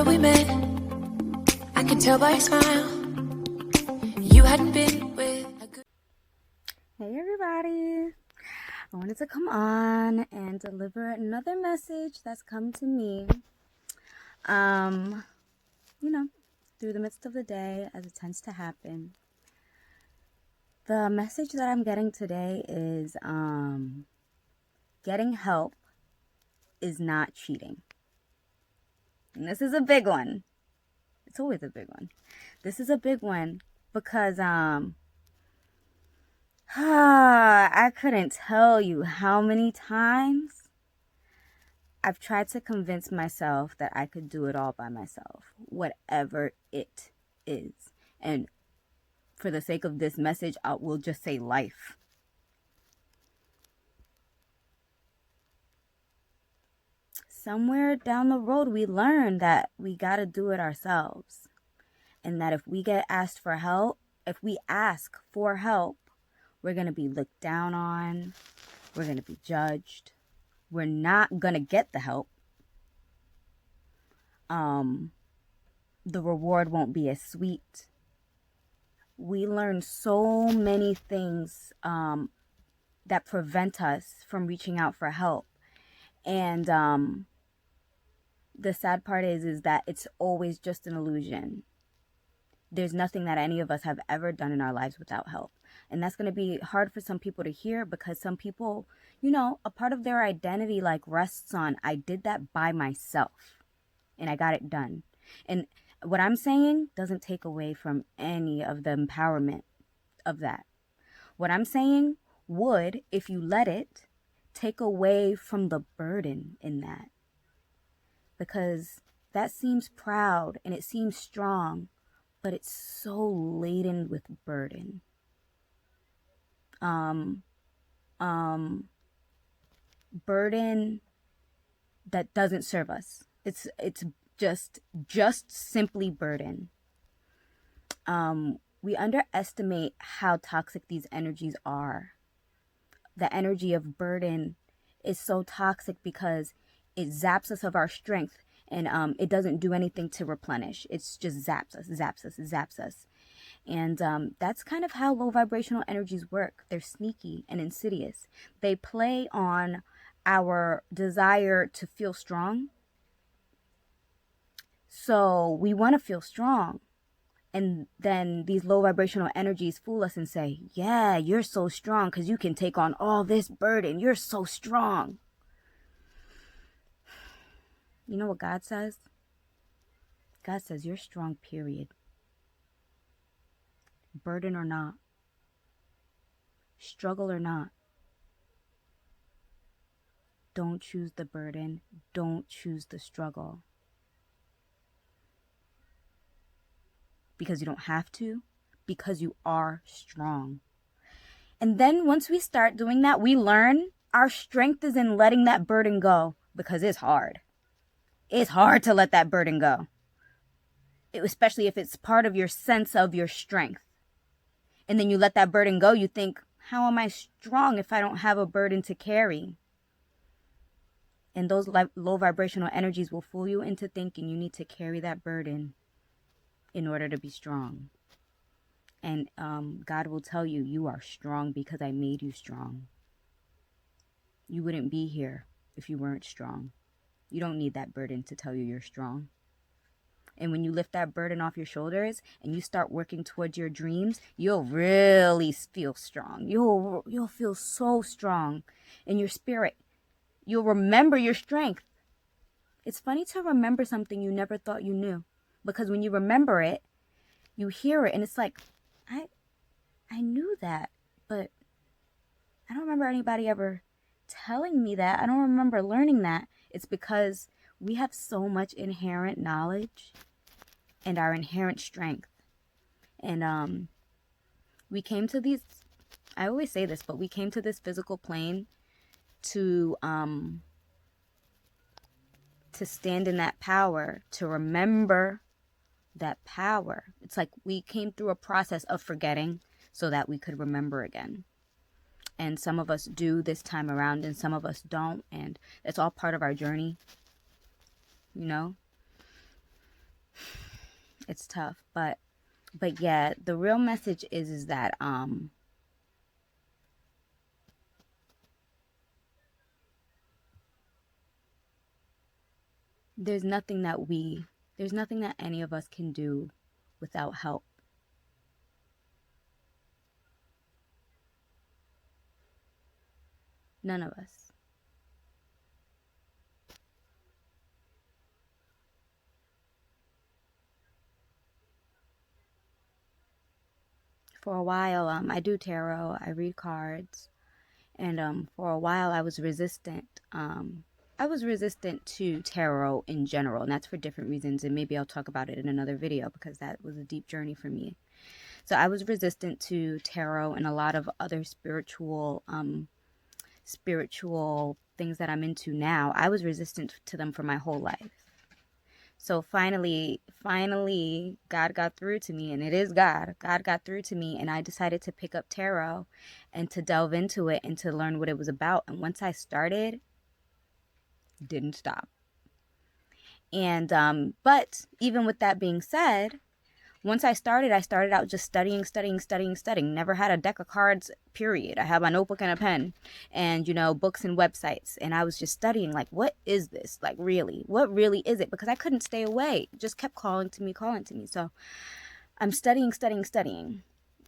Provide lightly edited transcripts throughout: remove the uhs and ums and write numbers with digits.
Remember we met, I can tell by your smile, you hadn't been with a good... Hey everybody, I wanted to come on and deliver another message that's come to me, through the midst of the day, as it tends to happen. The message that I'm getting today is, getting help is not cheating. And this is a big one. It's always a big one. This is a big one because, I couldn't tell you how many times I've tried to convince myself that I could do it all by myself, whatever it is. And for the sake of this message, I will just say life. Somewhere down the road, we learn that we got to do it ourselves. And that if we get asked for help, if we ask for help, we're going to be looked down on. We're going to be judged. We're not going to get the help. The reward won't be as sweet. We learn so many things that prevent us from reaching out for help. And the sad part is that it's always just an illusion. There's nothing that any of us have ever done in our lives without help. And that's going to be hard for some people to hear because some people, a part of their identity rests on, I did that by myself and I got it done. And what I'm saying doesn't take away from any of the empowerment of that. What I'm saying would, if you let it, take away from the burden in that. Because that seems proud and it seems strong, but it's so laden with burden. Burden that doesn't serve us. It's just simply burden. We underestimate how toxic these energies are. The energy of burden is so toxic because it zaps us of our strength, and it doesn't do anything to replenish. It's just zaps us. And that's kind of how low vibrational energies work. They're sneaky and insidious. They play on our desire to feel strong. So we want to feel strong. And then these low vibrational energies fool us and say, yeah, you're so strong because you can take on all this burden. You're so strong. You know what God says? God says you're strong, period. Burden or not. Struggle or not. Don't choose the burden. Don't choose the struggle. Because you don't have to. Because you are strong. And then once we start doing that, we learn our strength is in letting that burden go. Because it's hard. It's hard to let that burden go. Especially if it's part of your sense of your strength. And then you let that burden go, you think, how am I strong if I don't have a burden to carry? And those low vibrational energies will fool you into thinking you need to carry that burden in order to be strong. And God will tell you, you are strong because I made you strong. You wouldn't be here if you weren't strong. You don't need that burden to tell you you're strong. And when you lift that burden off your shoulders and you start working towards your dreams, you'll really feel strong. You'll feel so strong in your spirit. You'll remember your strength. It's funny to remember something you never thought you knew. Because when you remember it, you hear it and it's like, I knew that, but I don't remember anybody ever telling me that. I don't remember learning that. It's because we have so much inherent knowledge and our inherent strength. And we came to these, I always say this, but we came to this physical plane to stand in that power, to remember that power. It's like we came through a process of forgetting so that we could remember again. And some of us do this time around and some of us don't. And it's all part of our journey, It's tough, but yeah, the real message is that there's nothing that any of us can do without help. None of us. For a while, I do tarot, I read cards, and for a while I was resistant. I was resistant to tarot in general, and that's for different reasons, and maybe I'll talk about it in another video because that was a deep journey for me. So I was resistant to tarot and a lot of other spiritual things that I'm into now. I was resistant to them for my whole life. So finally, God got through to me, and it is God. God got through to me, and I decided to pick up tarot and to delve into it and to learn what it was about. And once I started, didn't stop. And but even with that being said, once I started out just studying. Never had a deck of cards, period. I had my notebook and a pen and, books and websites. And I was just studying, like, what is this? Like, really? What really is it? Because I couldn't stay away. It just kept calling to me. So I'm studying.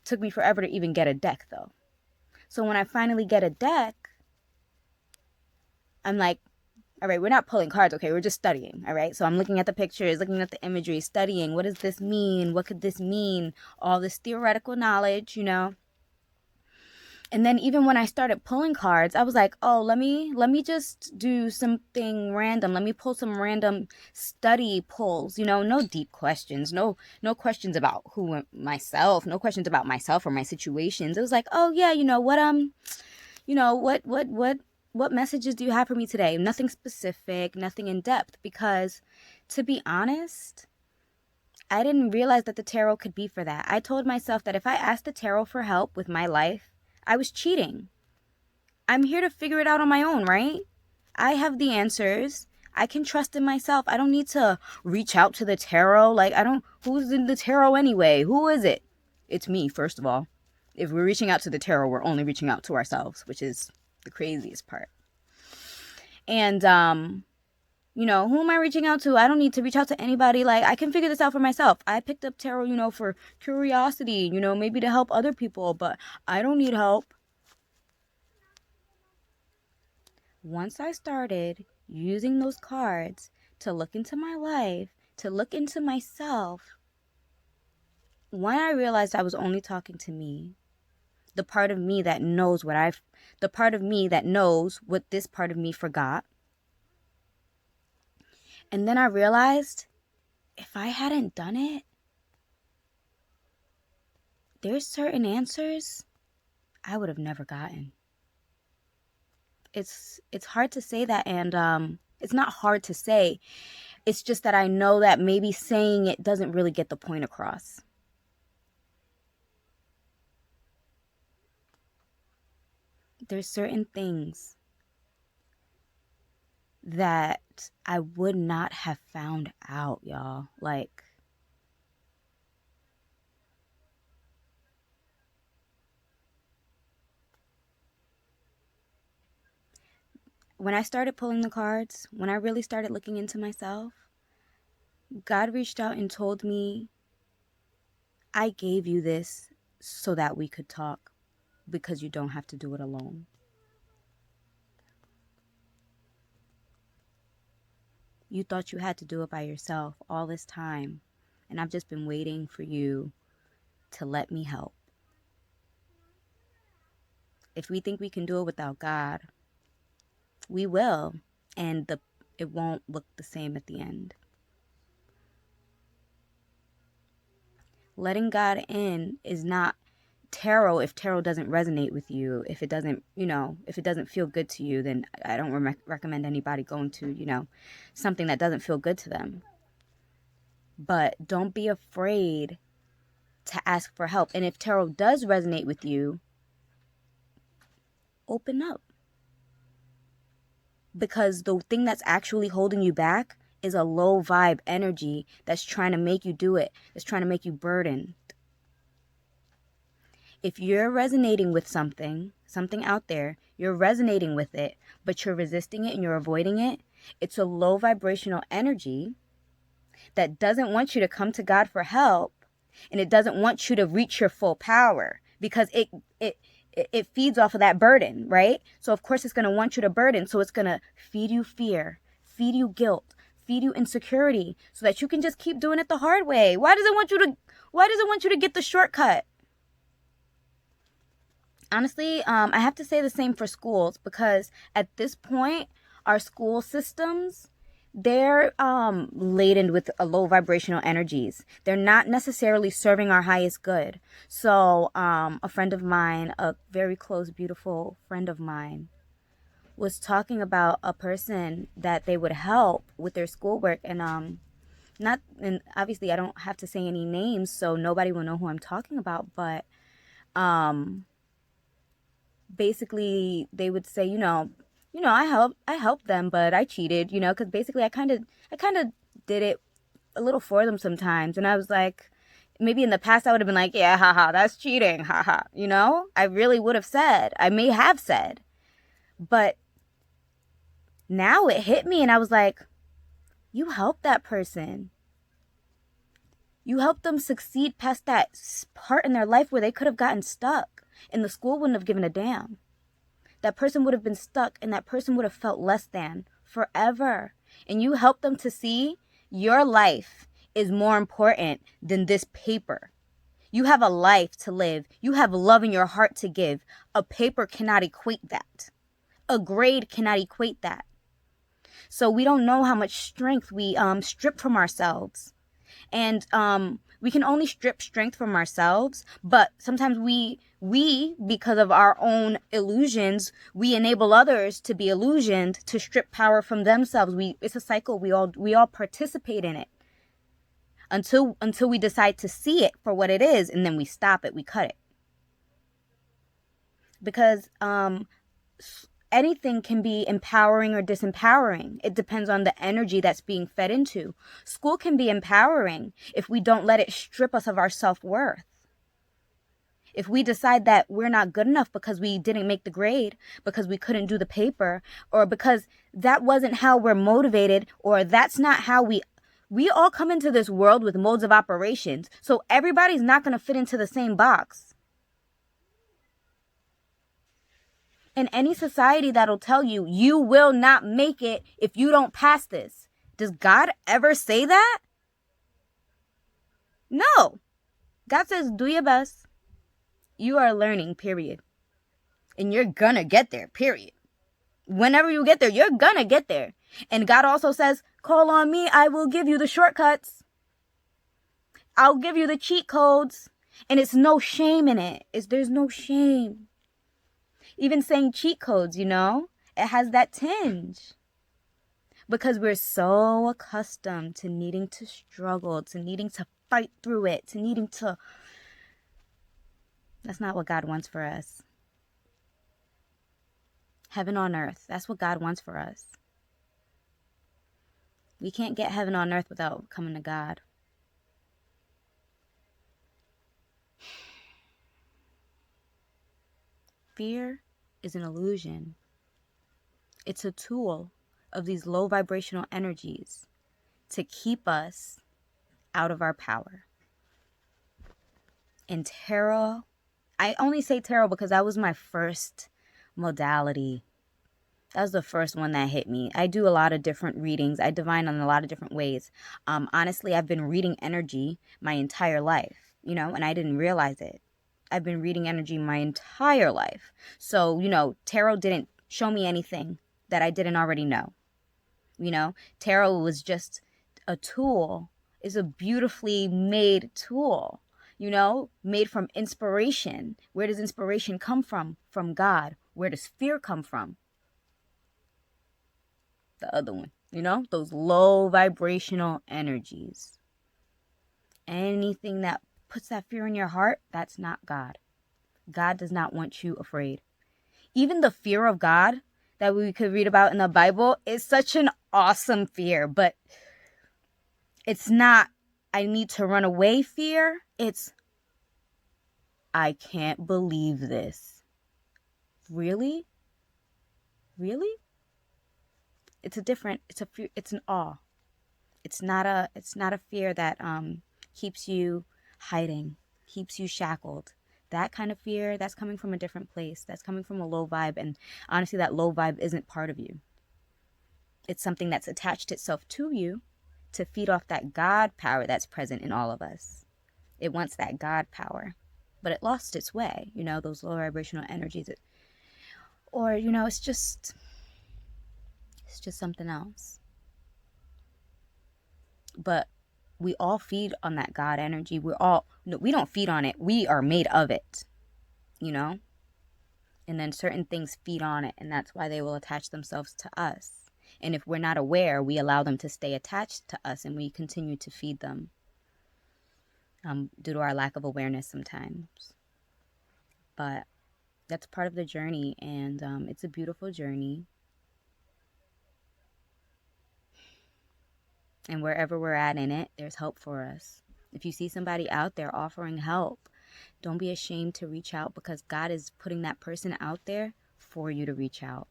Took me forever to even get a deck, though. So when I finally get a deck, I'm like, all right, we're not pulling cards, okay? We're just studying, all right? So I'm looking at the pictures, looking at the imagery, studying. What does this mean? What could this mean? All this theoretical knowledge, And then even when I started pulling cards, I was like, oh, let me just do something random. Let me pull some random study pulls, no deep questions, no questions about myself, no questions about myself or my situations. It was like, oh yeah, what messages do you have for me today? Nothing specific, nothing in depth, because to be honest, I didn't realize that the tarot could be for that. I told myself that if I asked the tarot for help with my life, I was cheating. I'm here to figure it out on my own, right? I have the answers. I can trust in myself. I don't need to reach out to the tarot. Who's in the tarot anyway? Who is it? It's me, first of all. If we're reaching out to the tarot, we're only reaching out to ourselves, which is the craziest part. And who am I reaching out to? I don't need to reach out to anybody. Like, I can figure this out for myself. I picked up tarot, for curiosity, maybe to help other people, but I don't need help. Once I started using those cards to look into my life, to look into myself, when I realized I was only talking to me, the part of me that knows what this part of me forgot. And then I realized if I hadn't done it, there's certain answers I would have never gotten. It's hard to say that, and it's not hard to say. It's just that I know that maybe saying it doesn't really get the point across. There's certain things that I would not have found out, y'all. Like, when I started pulling the cards, when I really started looking into myself, God reached out and told me, I gave you this so that we could talk, because you don't have to do it alone. You thought you had to do it by yourself all this time, and I've just been waiting for you to let me help. If we think we can do it without God, we will, and it won't look the same at the end. Letting God in is not tarot. If tarot doesn't resonate with you, if it doesn't feel good to you, then I don't recommend anybody going to, something that doesn't feel good to them. But don't be afraid to ask for help. And if tarot does resonate with you, open up. Because the thing that's actually holding you back is a low vibe energy that's trying to make you do it, that's trying to make you burdened. If you're resonating with something out there, you're resonating with it, but you're resisting it and you're avoiding it, it's a low vibrational energy that doesn't want you to come to God for help, and it doesn't want you to reach your full power, because it feeds off of that burden, right? So of course it's going to want you to burden, so it's going to feed you fear, feed you guilt, feed you insecurity, so that you can just keep doing it the hard way. Why does it want you to get the shortcut? Honestly, I have to say the same for schools, because at this point, our school systems, they're laden with low vibrational energies. They're not necessarily serving our highest good. So a friend of mine, a very close, beautiful friend of mine, was talking about a person that they would help with their schoolwork, and obviously I don't have to say any names, so nobody will know who I'm talking about, but basically they would say, I helped them, but I cheated, because basically I kind of did it a little for them sometimes. And I was like, maybe in the past I would have been like, yeah, haha, that's cheating, haha, I really would have said, I may have said, but now it hit me and I was like, you helped that person. You helped them succeed past that part in their life where they could have gotten stuck and the school wouldn't have given a damn. That person would have been stuck and that person would have felt less than forever. And you helped them to see your life is more important than this paper. You have a life to live. You have love in your heart to give. A paper cannot equate that. A grade cannot equate that. So we don't know how much strength we strip from ourselves. And we can only strip strength from ourselves, but sometimes we because of our own illusions, we enable others to be illusioned, to strip power from themselves. It's a cycle. We all participate in it until we decide to see it for what it is, and then we stop it, we cut it. Because anything can be empowering or disempowering. It depends on the energy that's being fed into. School can be empowering if we don't let it strip us of our self-worth. If we decide that we're not good enough because we didn't make the grade, because we couldn't do the paper, or because that wasn't how we're motivated, or that's not how we all come into this world with modes of operations. So everybody's not going to fit into the same box. In any society that'll tell you, you will not make it if you don't pass this. Does God ever say that? No. God says, do your best. You are learning, period. And you're gonna get there, period. Whenever you get there, you're gonna get there. And God also says, call on me, I will give you the shortcuts. I'll give you the cheat codes. And it's no shame in it. There's no shame. Even saying cheat codes, it has that tinge. Because we're so accustomed to needing to struggle, to needing to fight through it, to needing to... That's not what God wants for us. Heaven on earth, that's what God wants for us. We can't get heaven on earth without coming to God. Fear is an illusion. It's a tool of these low vibrational energies to keep us out of our power. And tarot, I only say tarot because that was my first modality. That was the first one that hit me. I do a lot of different readings. I divine in a lot of different ways. Honestly, I've been reading energy my entire life, and I didn't realize it. I've been reading energy my entire life. So, tarot didn't show me anything that I didn't already know. Tarot was just a tool. It's a beautifully made tool, made from inspiration. Where does inspiration come from? From God. Where does fear come from? The other one, those low vibrational energies. Anything that puts that fear in your heart, that's not God. God does not want you afraid. Even the fear of God that we could read about in the Bible is such an awesome fear, but It's not, I need to run away fear. It's, I can't believe this. Really? Really? It's a different, it's an awe. It's not a fear that keeps you hiding, keeps you shackled. That kind of fear, that's coming from a different place. That's coming from a low vibe, and honestly that low vibe isn't part of you. It's something that's attached itself to you to feed off that God power that's present in all of us. It wants that God power, but it lost its way, those low vibrational energies. Or, it's just something else. But we all feed on that God energy. We don't feed on it. We are made of it, you know? And then certain things feed on it, and that's why they will attach themselves to us. And if we're not aware, we allow them to stay attached to us, and we continue to feed them due to our lack of awareness sometimes. But that's part of the journey, and it's a beautiful journey. And wherever we're at in it, there's help for us. If you see somebody out there offering help, don't be ashamed to reach out, because God is putting that person out there for you to reach out.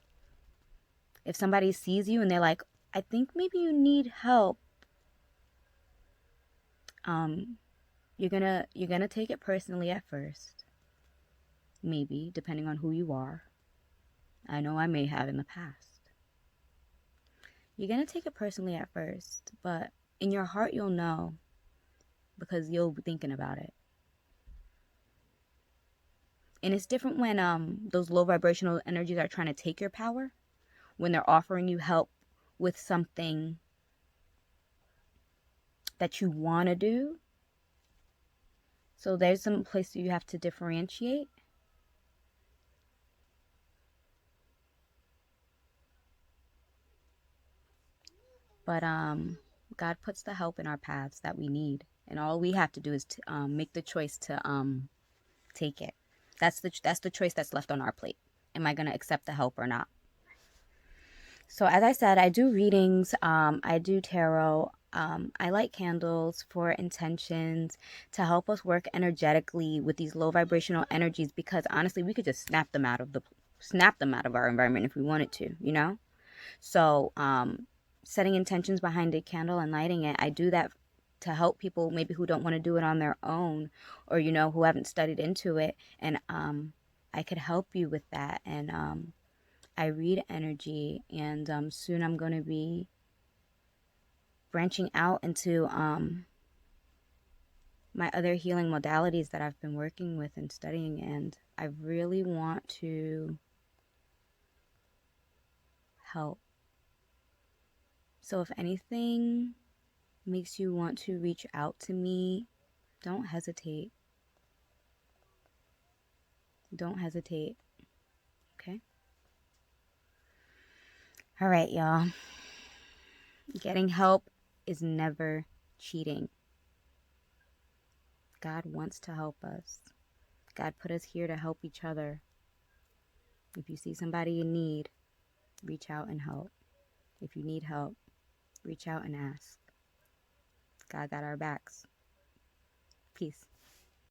If somebody sees you and they're like, I think maybe you need help, you're gonna take it personally at first. Maybe, depending on who you are. I know I may have in the past. You're gonna take it personally at first, but in your heart you'll know, because you'll be thinking about it. And it's different when those low vibrational energies are trying to take your power, when they're offering you help with something that you want to do. So there's some place you have to differentiate. But God puts the help in our paths that we need, and all we have to do is to make the choice to take it. That's the choice that's left on our plate. Am I going to accept the help or not? So as I said, I do readings, I do tarot. I light candles for intentions to help us work energetically with these low vibrational energies, because honestly, we could just snap them out of our environment if we wanted to. So setting intentions behind a candle and lighting it, I do that to help people maybe who don't want to do it on their own, or who haven't studied into it, and I could help you with that. And I read energy, and soon I'm going to be branching out into my other healing modalities that I've been working with and studying, and I really want to help. So if anything makes you want to reach out to me, don't hesitate. Don't hesitate. Okay? All right, y'all. Getting help is never cheating. God wants to help us. God put us here to help each other. If you see somebody in need, reach out and help. If you need help, reach out and ask. God got our backs. Peace.